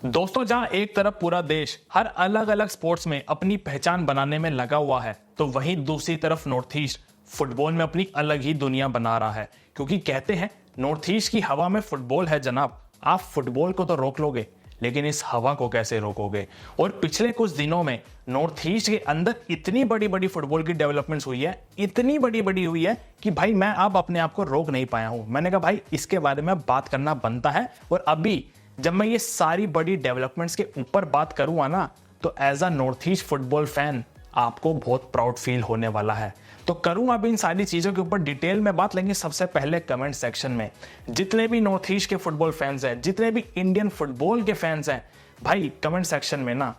दोस्तों, जहां एक तरफ पूरा देश हर अलग अलग स्पोर्ट्स में अपनी पहचान बनाने में लगा हुआ है, तो वहीं दूसरी तरफ नॉर्थ ईस्ट फुटबॉल में अपनी अलग ही दुनिया बना रहा है। क्योंकि कहते हैं नॉर्थ ईस्ट की हवा में फुटबॉल है जनाब। आप फुटबॉल को तो रोक लोगे, लेकिन इस हवा को कैसे रोकोगे। और पिछले कुछ दिनों में नॉर्थ ईस्ट के अंदर इतनी बड़ी बड़ी फुटबॉल की डेवलपमेंट्स हुई है, इतनी बड़ी बड़ी हुई है कि भाई मैं अब अपने आप को रोक नहीं पाया हूं। मैंने कहा भाई इसके बारे में बात करना बनता है। और अभी जब मैं ये सारी बड़ी डेवलपमेंट्स के ऊपर बात करूंगा ना, तो as a north east football fan आपको बहुत प्राउड फील होने वाला है। तो करूंगा अभी इन सारी चीजों के ऊपर डिटेल में बात। लेंगे सबसे पहले कमेंट सेक्शन में जितने भी नॉर्थ ईस्ट के फुटबॉल फैंस हैं, जितने भी इंडियन फुटबॉल के फैंस हैं, भाई कमेंट सेक्शन में ना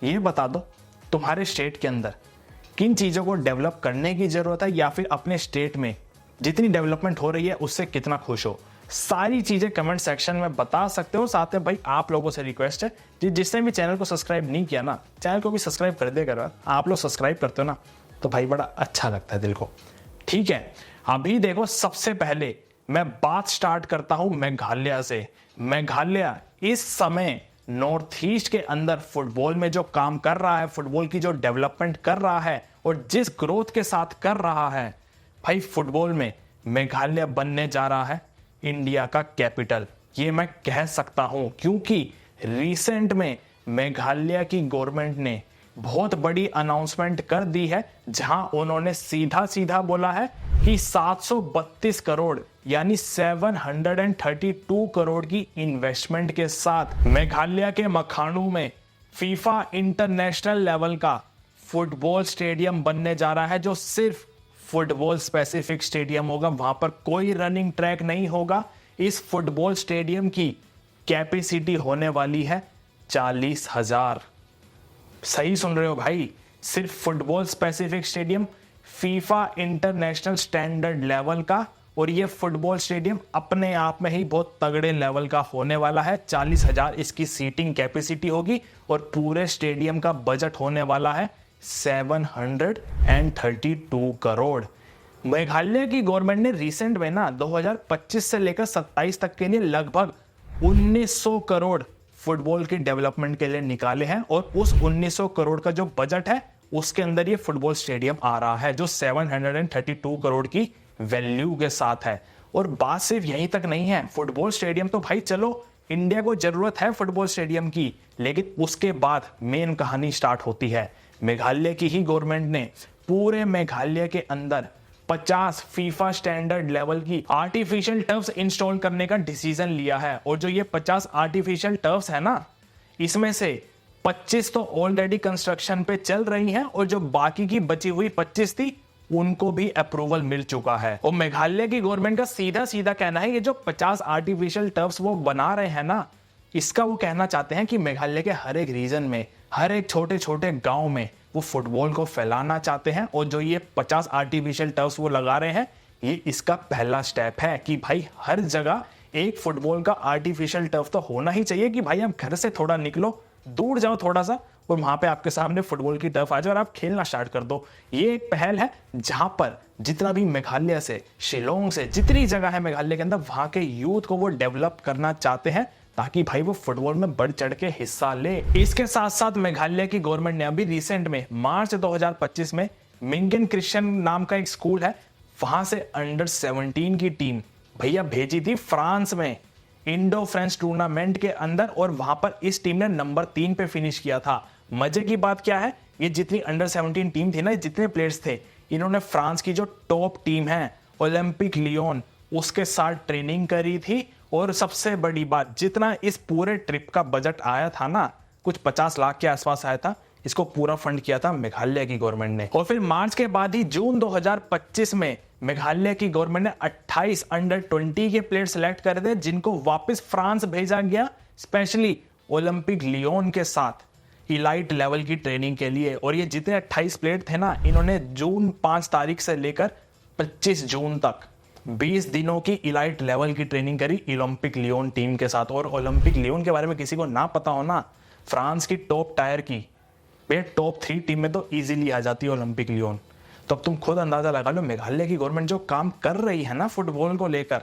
ये बता दो तुम्हारे स्टेट के अंदर किन चीजों को डेवलप करने की जरूरत है, या फिर अपने स्टेट में जितनी डेवलपमेंट हो रही है उससे कितना खुश हो। सारी चीजें कमेंट सेक्शन में बता सकते हो। साथ में भाई आप लोगों से रिक्वेस्ट है, जिसने भी चैनल को सब्सक्राइब नहीं किया ना, चैनल को भी सब्सक्राइब कर देगा। आप लोग सब्सक्राइब करते हो ना, तो भाई बड़ा अच्छा लगता है दिल को। ठीक है, अभी देखो सबसे पहले मैं बात स्टार्ट करता हूं मेघालय से। मेघालय इस समय नॉर्थ ईस्ट के अंदर फुटबॉल में जो काम कर रहा है, फुटबॉल की जो डेवलपमेंट कर रहा है और जिस ग्रोथ के साथ कर रहा है, भाई फुटबॉल में मेघालय बनने जा रहा है इंडिया का कैपिटल। ये मैं कह सकता हूं क्योंकि रिसेंट में मेघालय की गवर्नमेंट ने बहुत बड़ी अनाउंसमेंट कर दी है, जहां उन्होंने सीधा सीधा बोला है कि 732 करोड़ यानी 732 करोड़ की इन्वेस्टमेंट के साथ मेघालय के मखाणु में फीफा इंटरनेशनल लेवल का फुटबॉल स्टेडियम बनने जा रहा है, जो सिर्फ फुटबॉल स्पेसिफिक स्टेडियम होगा। वहां पर कोई रनिंग ट्रैक नहीं होगा। इस फुटबॉल स्टेडियम की कैपेसिटी होने वाली है 40,000। सही सुन रहे हो भाई, सिर्फ football specific stadium, FIFA international standard level का। और ये फुटबॉल स्टेडियम अपने आप में ही बहुत तगड़े लेवल का होने वाला है। 40,000 इसकी सीटिंग कैपेसिटी होगी और पूरे स्टेडियम का बजट होने वाला है 732 करोड़। मेघालय की गवर्नमेंट ने रिसेंट में ना 2025 से लेकर 27 तक के लिए लगभग 1900 करोड़ फुटबॉल की डेवलपमेंट के लिए निकाले हैं। और उस 1900 करोड़ का जो बजट है उसके अंदर ये फुटबॉल स्टेडियम आ रहा है, जो 732 करोड़ की वैल्यू के साथ है। और बात सिर्फ यहीं तक नहीं है। फुटबॉल स्टेडियम तो भाई चलो इंडिया को जरूरत है फुटबॉल स्टेडियम की, लेकिन उसके बाद मेन कहानी स्टार्ट होती है। मेघालय की ही गवर्नमेंट ने पूरे मेघालय के अंदर 50 फीफा स्टैंडर्ड लेवल की आर्टिफिशियल टर्फ्स इंस्टॉल करने का डिसीजन लिया है। और जो ये 50 आर्टिफिशियल टर्फ्स है ना, इसमें से 25 तो ऑलरेडी कंस्ट्रक्शन पे चल रही हैं, और जो बाकी की बची हुई 25 थी उनको भी अप्रूवल मिल चुका है। और मेघालय की गवर्नमेंट का सीधा सीधा कहना है, ये जो 50 आर्टिफिशियल टर्फ्स वो बना रहे हैं ना, इसका वो कहना चाहते हैं कि मेघालय के हर एक रीजन में, हर एक छोटे छोटे गांव में वो फुटबॉल को फैलाना चाहते हैं। और जो ये 50 आर्टिफिशियल टर्फ्स वो लगा रहे हैं, ये इसका पहला स्टेप है कि भाई हर जगह एक फुटबॉल का आर्टिफिशियल टर्फ तो होना ही चाहिए, कि भाई आप घर से थोड़ा निकलो, दूर जाओ थोड़ा सा, और वहां पे आपके सामने फुटबॉल की टर्फ आ जाए और आप खेलना स्टार्ट कर दो। ये एक पहल है जहां पर जितना भी मेघालय से, शिलोंग से, जितनी जगह है मेघालय के अंदर, वहां के यूथ को वो डेवलप करना चाहते हैं, ताकि भाई वो फुटबॉल में बढ़ चढ़ के हिस्सा ले। इसके साथ साथ मेघालय की गवर्नमेंट ने अभी रिसेंट में मार्च 2025 में मिंगन क्रिश्चियन नाम का एक स्कूल है, वहां से अंडर 17 की टीम भैया भेजी थी फ्रांस में इंडो फ्रेंच टूर्नामेंट के अंदर। और वहां पर इस टीम ने नंबर 3 पे फिनिश किया था। मजे की बात क्या है, ये जितनी अंडर 17 टीम थी ना, जितने प्लेयर्स थे, इन्होंने फ्रांस की जो टॉप टीम है ओलंपिक लियोन, उसके साथ ट्रेनिंग करी थी। और सबसे बड़ी बात, जितना इस पूरे ट्रिप का बजट आया था ना, कुछ 50 लाख के आसपास आया था, इसको पूरा फंड किया था मेघालय की गवर्नमेंट ने। और फिर मार्च के बाद ही जून 2025 में मेघालय की गवर्नमेंट ने 28 अंडर 20 के प्लेयर सेलेक्ट कर दिए, जिनको वापस फ्रांस भेजा गया, स्पेशली ओलंपिक लियोन के साथ इलाइट लेवल की ट्रेनिंग के लिए। और ये जितने 28 प्लेयर थे ना, इन्होंने जून 5 तारीख से लेकर 25 जून तक 20 दिनों की इलाइट लेवल की ट्रेनिंग करी ओलंपिक लियोन टीम के साथ। और ओलंपिक लियोन के बारे में किसी को ना पता हो ना, फ्रांस की टॉप टायर की टॉप 3 टीम में तो इजीली आ जाती है ओलंपिक लियोन। तो अब तुम खुद अंदाजा लगा लो मेघालय की गवर्नमेंट जो काम कर रही है ना फुटबॉल को लेकर,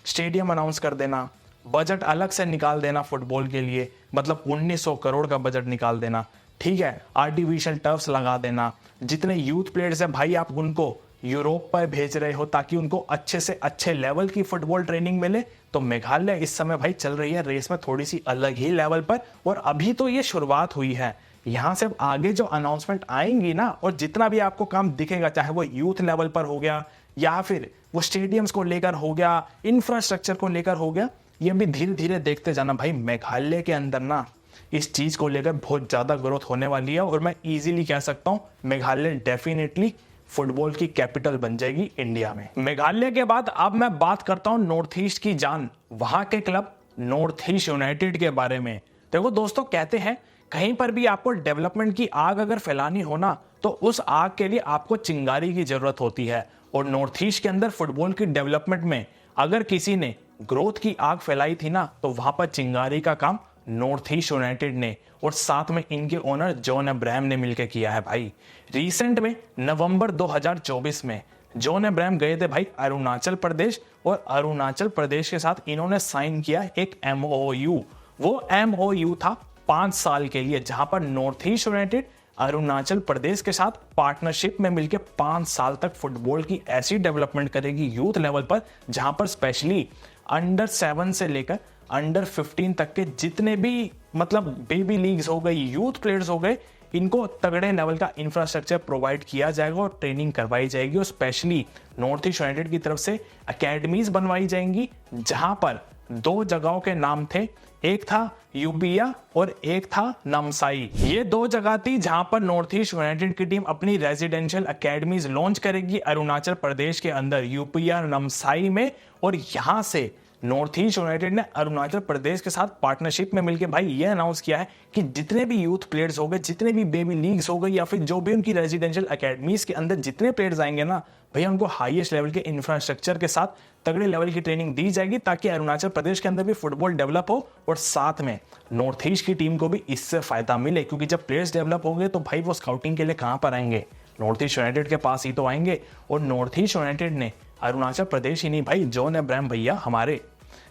स्टेडियम अनाउंस कर देना, बजट अलग से निकाल देना फुटबॉल के लिए, मतलब 1900 करोड़ का बजट निकाल देना, ठीक है, आर्टिफिशियल टर्फ्स लगा देना, जितने यूथ प्लेयर्स हैं भाई आप उनको यूरोप पर भेज रहे हो ताकि उनको अच्छे से अच्छे लेवल की फुटबॉल ट्रेनिंग मिले। तो मेघालय इस समय भाई चल रही है रेस में थोड़ी सी अलग ही लेवल पर, और अभी तो ये शुरुआत हुई है। यहाँ से आगे जो अनाउंसमेंट आएंगी ना, और जितना भी आपको काम दिखेगा, चाहे वो यूथ लेवल पर हो गया या फिर वो स्टेडियम्स को लेकर हो गया, इंफ्रास्ट्रक्चर को लेकर हो गया, ये भी धीरे धीरे देखते जाना भाई। मेघालय के अंदर ना इस चीज को लेकर बहुत ज्यादा ग्रोथ होने वाली है, और मैं इजीली कह सकता हूँ मेघालय डेफिनेटली फुटबॉल की कैपिटल बन जाएगी इंडिया में। मेघालय के बाद अब मैं बात करता हूँ नॉर्थ ईस्ट की जान, वहां के क्लब नॉर्थ ईस्ट यूनाइटेड के बारे में। देखो दोस्तों, कहते हैं कहीं पर भी आपको डेवलपमेंट की आग अगर फैलानी हो ना, तो उस आग के लिए आपको चिंगारी की जरूरत होती है। और नॉर्थ ईस्ट के अंदर फुटबॉल की डेवलपमेंट में अगर किसी ने ग्रोथ की आग फैलाई थी ना, तो वहां पर चिंगारी का काम नॉर्थ ईस्ट यूनाइटेड ने और साथ में इनके ओनर जॉन अब्राहम ने मिलकर किया है भाई। रिसेंट में नवंबर 2024 में जॉन अब्राहम गए थे भाई अरुणाचल प्रदेश, और अरुणाचल प्रदेश के साथ इन्होंने साइन किया एक MOU। वो MOU था 5 साल के लिए, जहां पर north east United Arunachal Pradesh के साथ पार्टनरशिप में मिलकर 5 साल तक फुटबॉल की ऐसी डेवलपमेंट करेगी यूथ लेवल पर, जहां पर स्पेशली अंडर 7 से लेकर अंडर 15 तक के जितने भी मतलब बेबी लीग्स हो गई, यूथ प्लेयर्स हो गए, इनको तगड़े लेवल का इंफ्रास्ट्रक्चर प्रोवाइड किया जाएगा और ट्रेनिंग करवाई जाएगी। और स्पेशली नॉर्थ ईस्ट यूनाइटेड की तरफ से अकेडमीज बनवाई जाएंगी, जहां पर 2 जगहों के नाम थे, एक था यूपिया और एक था नामसाई। ये 2 जगह थी जहां पर नॉर्थ ईस्ट यूनाइटेड की टीम अपनी रेजिडेंशियल अकेडमीज लॉन्च करेगी अरुणाचल प्रदेश के अंदर, यूपिया नामसाई में। और यहां से नॉर्थ ईस्ट यूनाइटेड ने अरुणाचल प्रदेश के साथ पार्टनरशिप में मिलकर भाई ये अनाउंस किया है कि जितने भी यूथ प्लेयर्स हो गए, जितने भी बेबी लीग्स हो गई, या फिर जो भी उनकी रेजिडेंशियल अकेडमीज के अंदर जितने प्लेयर्स आएंगे ना भैया, उनको हाईएस्ट लेवल के इंफ्रास्ट्रक्चर के साथ तगड़े लेवल की ट्रेनिंग दी जाएगी, ताकि अरुणाचल प्रदेश के अंदर भी फुटबॉल डेवलप हो और साथ में नॉर्थ ईस्ट की टीम को भी इससे फायदा मिले। क्योंकि जब प्लेयर्स डेवलप होंगे तो भाई वो स्काउटिंग के लिए कहां पर आएंगे, नॉर्थ ईस्ट यूनाइटेड के पास ही तो आएंगे। और नॉर्थ ईस्ट यूनाइटेड ने अरुणाचल प्रदेश ही नहीं भाई, जॉन अब्राहम भैया हमारे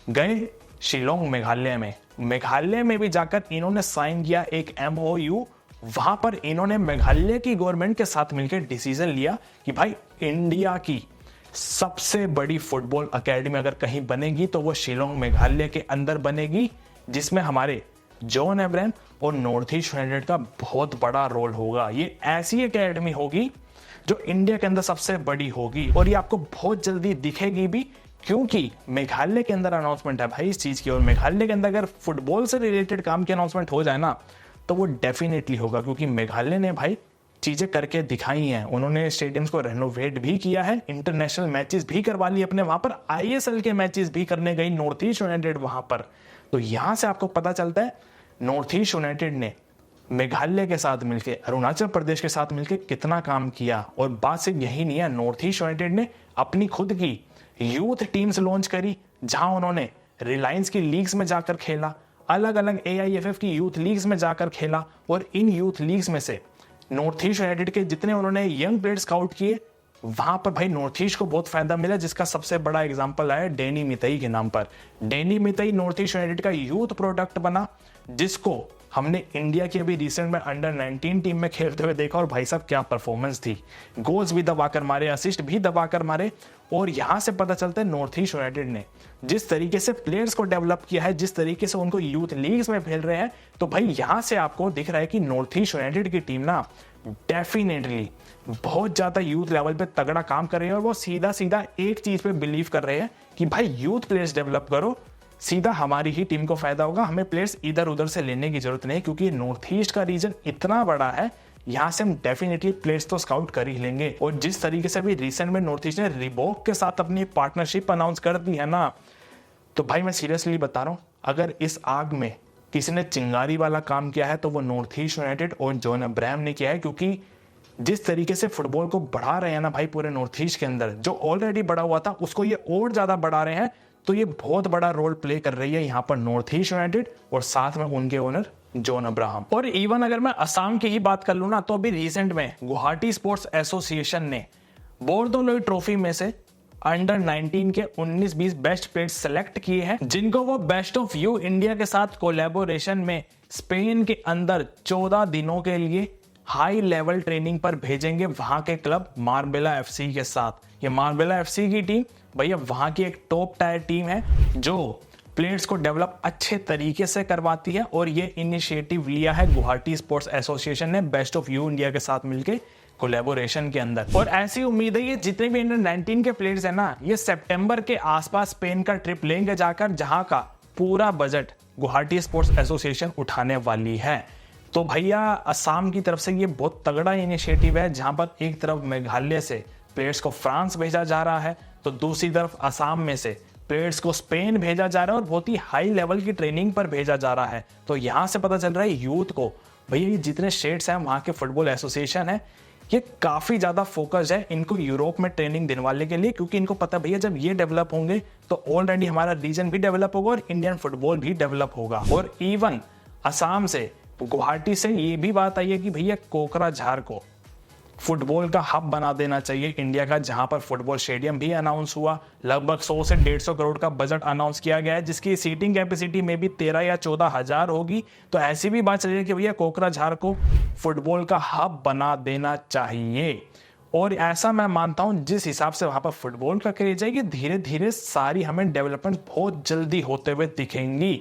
गए शिलोंग मेघालय में भी जाकर इन्होंने साइन किया एक MOU। वहां पर इन्होंने मेघालय की गवर्नमेंट के साथ मिलकर डिसीजन लिया कि भाई इंडिया की सबसे बड़ी फुटबॉल एकेडमी अगर कहीं बनेगी तो वो शिलोंग मेघालय के अंदर बनेगी, जिसमें हमारे जॉन अब्राहम और नॉर्थ ईस्ट यूनाइटेड का बहुत बड़ा रोल होगा। ये ऐसी एकेडमी होगी जो इंडिया के अंदर सबसे बड़ी होगी, और ये आपको बहुत जल्दी दिखेगी भी, क्योंकि मेघालय के अंदर अनाउंसमेंट है भाई इस चीज की। और मेघालय के अंदर अगर फुटबॉल से रिलेटेड काम की अनाउंसमेंट हो जाए ना, तो वो डेफिनेटली होगा, क्योंकि मेघालय ने भाई चीजें करके दिखाई हैं। उन्होंने स्टेडियम्स को रेनोवेट भी किया है, इंटरनेशनल मैचेस भी करवा लिए अपने वहां पर, ISL के मैचेस भी करने गई नॉर्थ ईस्ट यूनाइटेड वहां पर। तो यहां से आपको पता चलता है नॉर्थ ईस्ट यूनाइटेड ने मेघालय के साथ मिलकर, अरुणाचल प्रदेश के साथ मिलकर कितना काम किया। और बात सिर्फ यही नहीं है, नॉर्थ ईस्ट यूनाइटेड ने अपनी खुद की यूथ टीम्स लॉन्च करी, जहां उन्होंने रिलायंस की लीग्स में जाकर खेला, अलग अलग AIFF की यूथ लीग्स में जाकर खेला। और इन यूथ लीग्स में से नॉर्थ ईस्ट यूनाइटेड के जितने उन्होंने यंग प्लेयर स्काउट किए, वहां पर भाई नॉर्थ ईस्ट को बहुत फायदा मिला, जिसका सबसे बड़ा एग्जांपल आया डैनी मितई के नाम पर। डैनी मितई नॉर्थ ईस्ट यूनाइटेड का यूथ प्रोडक्ट बना, जिसको हमने इंडिया की अभी रिसेंट में अंडर 19 टीम में खेलते हुए देखा, और भाई साहब क्या परफॉर्मेंस थी, गोल्स भी दबाकर मारे, असिस्ट भी दबाकर मारे। और यहां से पता चलता है नॉर्थ ईस्ट यूनाइटेड ने जिस तरीके से प्लेयर्स को डेवलप किया है, जिस तरीके से उनको यूथ लीग्स में खेल रहे हैं, तो भाई यहां से आपको दिख रहा है कि नॉर्थ ईस्ट यूनाइटेड की टीम ना डेफिनेटली बहुत ज्यादा यूथ लेवल पे तगड़ा काम कर रही है। और वो सीधा सीधा एक चीज पे बिलीव कर रहे हैं कि भाई यूथ प्लेयर्स डेवलप करो, सीधा हमारी ही टीम को फायदा होगा, हमें प्लेयर्स इधर उधर से लेने की जरूरत नहीं, क्योंकि नॉर्थ ईस्ट का रीजन इतना बड़ा है, यहाँ से हम डेफिनेटली प्लेयर्स तो स्काउट कर ही लेंगे। और जिस तरीके से भी रिसेंट में नॉर्थ ईस्ट ने रिबॉक के साथ अपनी पार्टनरशिप अनाउंस कर दी है ना, तो भाई मैं सीरियसली बता रहा हूँ, अगर इस आग में किसी ने चिंगारी वाला काम किया है तो वो नॉर्थ ईस्ट यूनाइटेड और जॉन अब्राहम ने किया है। क्योंकि जिस तरीके से फुटबॉल को बढ़ा रहे हैं ना भाई पूरे नॉर्थ ईस्ट के अंदर, जो ऑलरेडी बढ़ा हुआ था उसको ये और ज्यादा बढ़ा रहे हैं, तो ये बहुत बड़ा रोल प्ले कर रही है यहाँ पर नॉर्थ ईस्ट यूनाइटेड और साथ में उनके ओनर जॉन अब्राहम। और इवन अगर मैं असम की ही बात कर लूँ ना, तो अभी रिसेंट में गुवाहाटी स्पोर्ट्स एसोसिएशन ने बोर्दोलोई ट्रॉफी में से अंडर 19 के 19-20 बेस्ट प्लेयर्स सेलेक्ट किए हैं, जिनको वो बेस्ट ऑफ यू इंडिया के साथ कोलैबोरेशन में स्पेन के अंदर 14 दिनों के लिए हाई लेवल ट्रेनिंग पर भेजेंगे वहां के क्लब मार्बेला एफसी के साथ। ये मार्बेला एफसी की टीम भैया वहां की एक टॉप टायर टीम है जो प्लेयर्स को डेवलप अच्छे तरीके से करवाती है, और ये इनिशिएटिव लिया है गुवाहाटी स्पोर्ट्स एसोसिएशन ने बेस्ट ऑफ यू इंडिया के साथ मिलकर कोलैबोरेशन के अंदर। और ऐसी उम्मीद है ये जितने भी अंडर 19 के प्लेयर्स हैं ना, ये सितंबर के आसपास स्पेन का ट्रिप लेंगे जाकर, जहां का पूरा बजट गुवाहाटी स्पोर्ट्स एसोसिएशन उठाने वाली है। तो भैया असम की तरफ से ये बहुत तगड़ा इनिशिएटिव है, जहां पर एक तरफ मेघालय से प्लेयर्स को फ्रांस भेजा जा रहा है, तो दूसरी तरफ असम में से प्लेयर्स को स्पेन भेजा जा रहा है और बहुत ही हाई लेवल की ट्रेनिंग पर भेजा जा रहा है। तो यहां से पता चल रहा है यूथ को भैया ये जितने स्टेट्स हैं वहां के फुटबॉल एसोसिएशन है, ये काफी ज्यादा फोकस है इनको यूरोप में ट्रेनिंग दिलवाने के लिए, क्योंकि इनको पता भैया जब ये डेवलप होंगे तो ऑलरेडी हमारा रीजन भी डेवलप होगा और इंडियन फुटबॉल भी डेवलप होगा। और इवन असम से गुवाहाटी से ये भी बात आई है कि भैया कोकराझार को फुटबॉल का हब बना देना चाहिए इंडिया का, जहां पर फुटबॉल स्टेडियम भी अनाउंस हुआ। लगभग 100 से 150 करोड़ का बजट अनाउंस किया गया है, जिसकी सीटिंग कैपेसिटी में भी 13 या 14 हजार होगी। तो ऐसी भी बात चल रही है कि भैया कोकराझार को फुटबॉल का हब बना देना चाहिए। और ऐसा मैं मानता हूं जिस हिसाब से वहां पर फुटबॉल का क्रेज है, ये धीरे धीरे सारी हमें डेवलपमेंट बहुत जल्दी होते हुए दिखेंगी,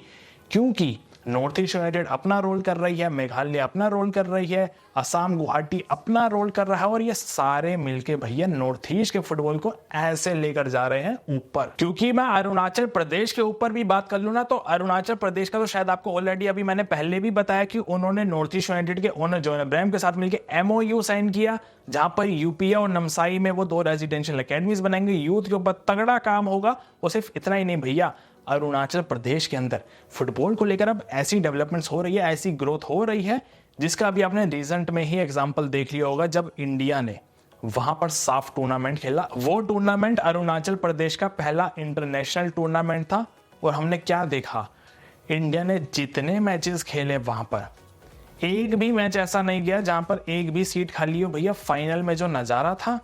क्योंकि नॉर्थ ईस्ट यूनाइटेड अपना रोल कर रही है, मेघालय अपना रोल कर रही है, असम गुवाहाटी अपना रोल कर रहा है, और ये सारे मिलके भैया नॉर्थ ईस्ट के फुटबॉल को ऐसे लेकर जा रहे हैं ऊपर। क्योंकि मैं अरुणाचल प्रदेश के ऊपर भी बात कर लूं ना, तो अरुणाचल प्रदेश का तो शायद आपको ऑलरेडी अभी मैंने पहले भी बताया कि उन्होंने नॉर्थ ईस्ट यूनाइटेड के ओनर जॉन अब्राहम के साथ मिलकर MOU साइन किया, जहां पर यूपीए और नमसाई में वो 2 रेजिडेंशियल अकेडमीज बनाएंगे, यूथ के ऊपर तगड़ा काम होगा। और सिर्फ इतना ही नहीं भैया, अरुणाचल प्रदेश के अंदर फुटबॉल को लेकर अब ऐसी डेवलपमेंट्स हो रही है, ऐसी ग्रोथ हो रही है, जिसका अभी आपने रिसेंट में ही एग्जांपल देख लिया होगा, जब इंडिया ने वहां पर साफ टूर्नामेंट खेला। वो टूर्नामेंट अरुणाचल प्रदेश का पहला इंटरनेशनल टूर्नामेंट था, और हमने क्या देखा, इंडिया ने जितने मैचेस खेले वहां पर एक भी मैच ऐसा नहीं गया जहां पर एक भी सीट खाली हो। भैया फाइनल में जो नजारा था,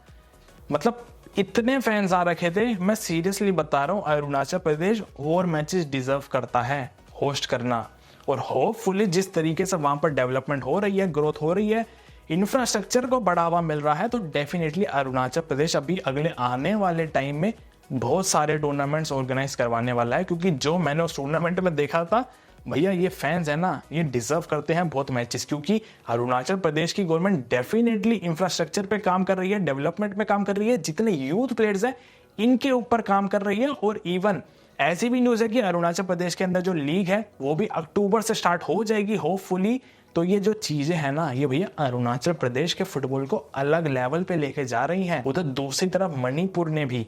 मतलब इतने फैंस आ रखे थे, मैं सीरियसली बता रहा हूँ, अरुणाचल प्रदेश और मैचेस डिजर्व करता है होस्ट करना। और होपफुली जिस तरीके से वहां पर डेवलपमेंट हो रही है, ग्रोथ हो रही है, इंफ्रास्ट्रक्चर को बढ़ावा मिल रहा है, तो डेफिनेटली अरुणाचल प्रदेश अभी अगले आने वाले टाइम में बहुत सारे टूर्नामेंट्स ऑर्गेनाइज करवाने वाला है। क्योंकि जो मैंने उस टूर्नामेंट में देखा था भैया, ये फैंस है ना, ये डिजर्व करते हैं बहुत मैचेस, क्योंकि अरुणाचल प्रदेश की गवर्नमेंट डेफिनेटली इंफ्रास्ट्रक्चर पे काम कर रही है, डेवलपमेंट पे काम कर रही है, जितने यूथ प्लेयर्स हैं इनके ऊपर काम कर रही है। और इवन ऐसी भी न्यूज है कि अरुणाचल प्रदेश के अंदर जो लीग है वो भी अक्टूबर से स्टार्ट हो जाएगी होपफुली। तो ये जो चीजें हैं ना, ये भैया अरुणाचल प्रदेश के फुटबॉल को अलग लेवल पे लेके जा रही हैं। उधर दूसरी तरफ मणिपुर ने भी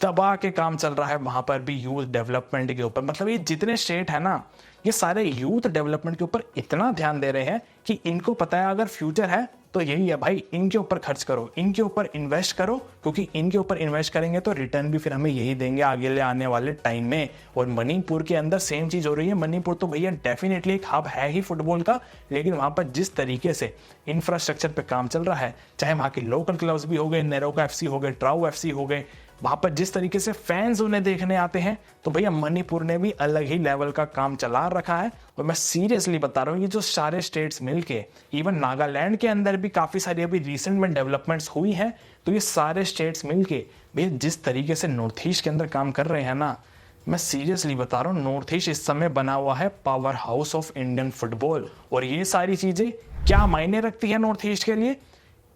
दबा के काम चल रहा है वहां पर भी यूथ डेवलपमेंट के ऊपर। मतलब ये जितने स्टेट है ना, ये सारे यूथ डेवलपमेंट के ऊपर इतना ध्यान दे रहे हैं कि इनको पता है अगर फ्यूचर है तो यही है भाई, इनके ऊपर खर्च करो, इनके ऊपर इन्वेस्ट करो, क्योंकि इनके ऊपर इन्वेस्ट करेंगे तो रिटर्न भी फिर हमें यही देंगे आगे आने वाले टाइम में। और मणिपुर के अंदर सेम चीज हो रही है। मणिपुर तो भैया डेफिनेटली एक हब है ही फुटबॉल का, लेकिन वहां पर जिस तरीके से इंफ्रास्ट्रक्चर पे काम चल रहा है, चाहे वहां के लोकल क्लब्स भी हो गए, नेरोका FC हो गए, ट्राउ FC हो गए, वहां पर जिस तरीके से फैंस उन्हें देखने आते हैं, तो भैया मणिपुर ने भी अलग ही लेवल का काम चला रखा है। और मैं सीरियसली बता रहा हूँ, ये जो सारे स्टेट्स मिलके, इवन नागालैंड के अंदर भी काफी सारी अभी रिसेंट में डेवलपमेंट्स हुई हैं, तो ये सारे स्टेट्स मिलके भैया जिस तरीके से नॉर्थ ईस्ट के अंदर काम कर रहे हैं ना, मैं सीरियसली बता रहा हूँ, नॉर्थ ईस्ट इस समय बना हुआ है power house of Indian football. और ये सारी चीजें क्या मायने रखती है नॉर्थ ईस्ट के लिए,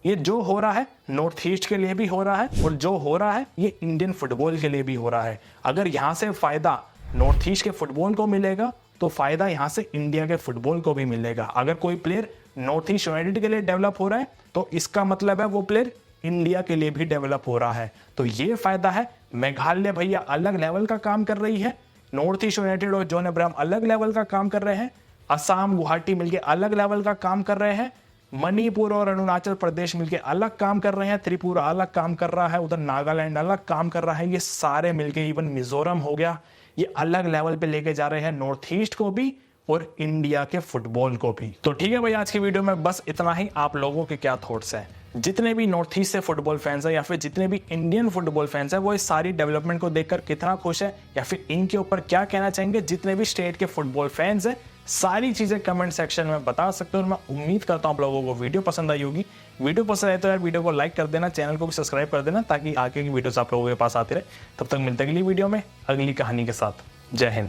ये जो हो रहा है नॉर्थ ईस्ट के लिए भी हो रहा है, और जो हो रहा है ये इंडियन फुटबॉल के लिए भी हो रहा है। अगर यहाँ से फायदा नॉर्थ ईस्ट के फुटबॉल को मिलेगा, तो फायदा यहाँ से इंडिया के फुटबॉल को भी मिलेगा। अगर कोई प्लेयर नॉर्थ ईस्ट यूनाइटेड के लिए डेवलप हो रहा है, तो इसका मतलब है वो प्लेयर इंडिया के लिए भी डेवलप हो रहा है। तो ये फायदा है। मेघालय भैया अलग लेवल का काम कर रही है, नॉर्थ ईस्ट यूनाइटेड और जॉन अब्राहम अलग लेवल का काम कर रहे हैं, असम गुवाहाटी मिलकर अलग लेवल का काम कर रहे हैं, मणिपुर और अरुणाचल प्रदेश मिलकर अलग काम कर रहे हैं, त्रिपुरा अलग काम कर रहा है, उधर नागालैंड अलग काम कर रहा है। ये सारे मिलके, इवन मिजोरम हो गया, ये अलग लेवल पे लेके जा रहे हैं नॉर्थ ईस्ट को भी और इंडिया के फुटबॉल को भी। तो ठीक है भाई, आज की वीडियो में बस इतना ही। आप लोगों के क्या थॉट्स हैं? जितने भी नॉर्थ ईस्ट से फुटबॉल फैंस हैं या फिर जितने भी इंडियन फुटबॉल फैंस हैं, वो इस सारी डेवलपमेंट को देखकर कितना खुश है या फिर इनके ऊपर क्या कहना चाहेंगे? जितने भी स्टेट के फुटबॉल फैंस हैं, सारी चीजें कमेंट सेक्शन में बता सकते हो। और मैं उम्मीद करता हूं आप लोगों को वीडियो पसंद आई होगी। वीडियो पसंद आए तो यार वीडियो को लाइक कर देना, चैनल को भी सब्सक्राइब कर देना, ताकि आगे की वीडियोस आप लोगों के पास आती रहे। तब तक मिलते हैं अगली वीडियो में अगली कहानी के साथ। जय हिंद।